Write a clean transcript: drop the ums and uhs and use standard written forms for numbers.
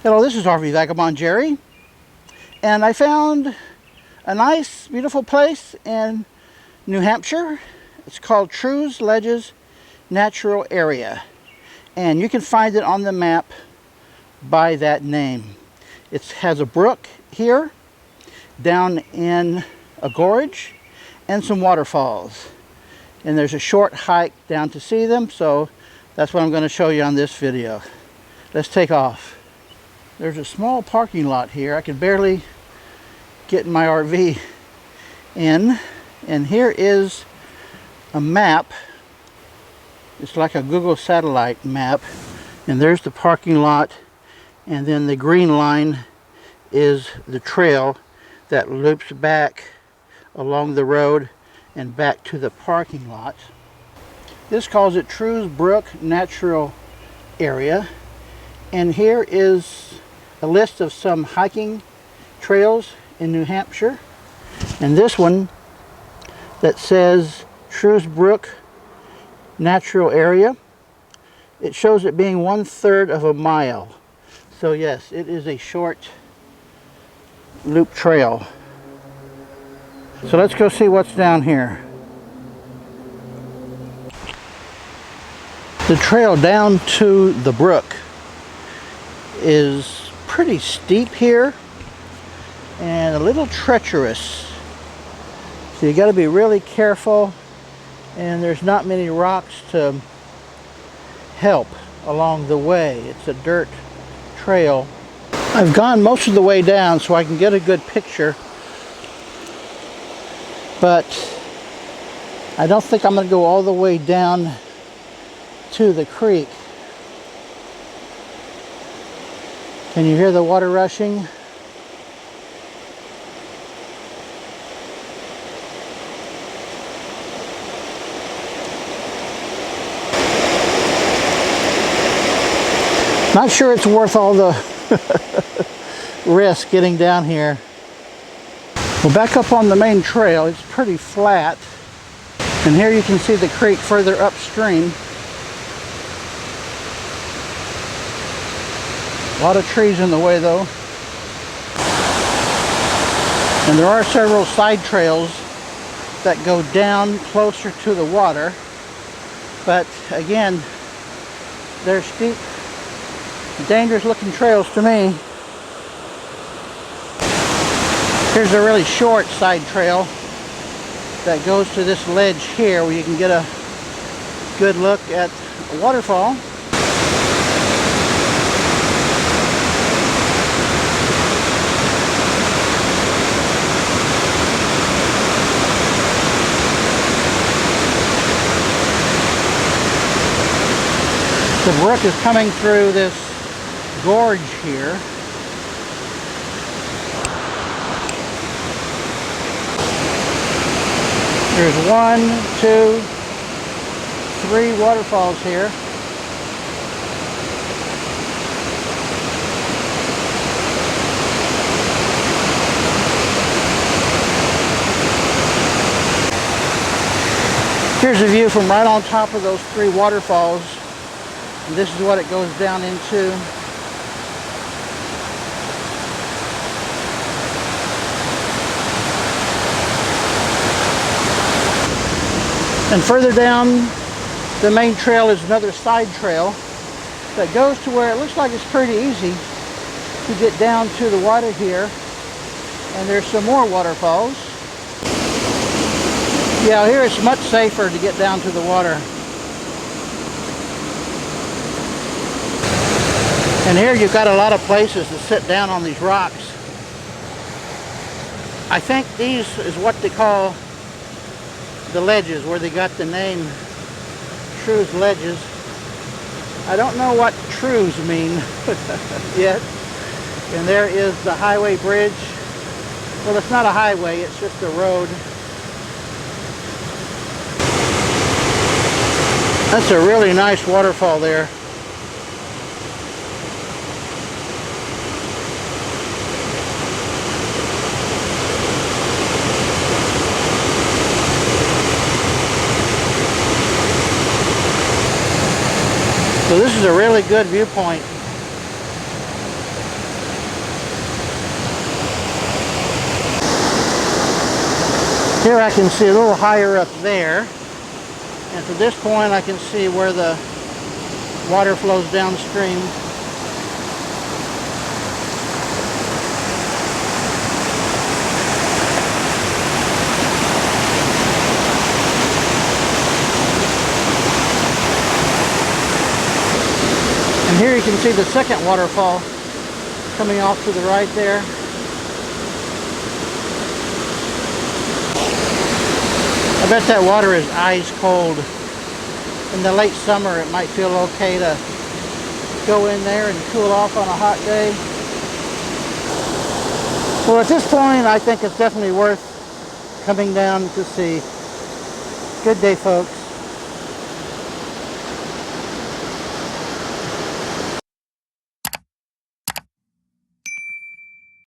Hello, this is RV Vagabond Jerry, and I found a nice, beautiful place in New Hampshire. It's called Trews Ledges Natural Area, and you can find it on the map by that name. It has a brook here, down in a gorge, and some waterfalls. And there's a short hike down to see them, so that's what I'm going to show you on this video. Let's take off. There's a small parking lot here. I can barely get my RV in. And here is a map. It's like a Google satellite map. And there's the parking lot. And then the green line is the trail that loops back along the road and back to the parking lot. This calls it Trews Brook Natural Area. And here is a list of some hiking trails in New Hampshire. And this one that says Trews Brook Natural Area, it shows it being 1/3 of a mile. So yes, it is a short loop trail. So let's go see what's down here. The trail down to the brook is pretty steep here and a little treacherous, so you got to be really careful, and there's not many rocks to help along the way. It's a dirt trail. I've gone most of the way down so I can get a good picture, but I don't think I'm going to go all the way down to the creek. Can you hear the water rushing? Not sure it's worth all the risk getting down here. Well, back up on the main trail, it's pretty flat. And here you can see the creek further upstream. A lot of trees in the way though. And there are several side trails that go down closer to the water. But again, they're steep, dangerous looking trails to me. Here's a really short side trail that goes to this ledge here where you can get a good look at a waterfall. The brook is coming through this gorge here. There's 1, 2, 3 waterfalls here. Here's a view from right on top of those 3 waterfalls. And this is what it goes down into. And further down the main trail is another side trail that goes to where it looks like it's pretty easy to get down to the water here. And there's some more waterfalls. Yeah, here it's much safer to get down to the water. And here you've got a lot of places to sit down on these rocks. I think these is what they call the ledges, where they got the name Trews Ledges. I don't know what trews mean yet. And there is the highway bridge. Well, it's not a highway, it's just a road. That's a really nice waterfall there. So this is a really good viewpoint. Here I can see a little higher up there, and from this point I can see where the water flows downstream. And here you can see the second waterfall coming off to the right there. I bet that water is ice cold. In the late summer it might feel okay to go in there and cool off on a hot day. Well, at this point I think it's definitely worth coming down to see. Good day, folks.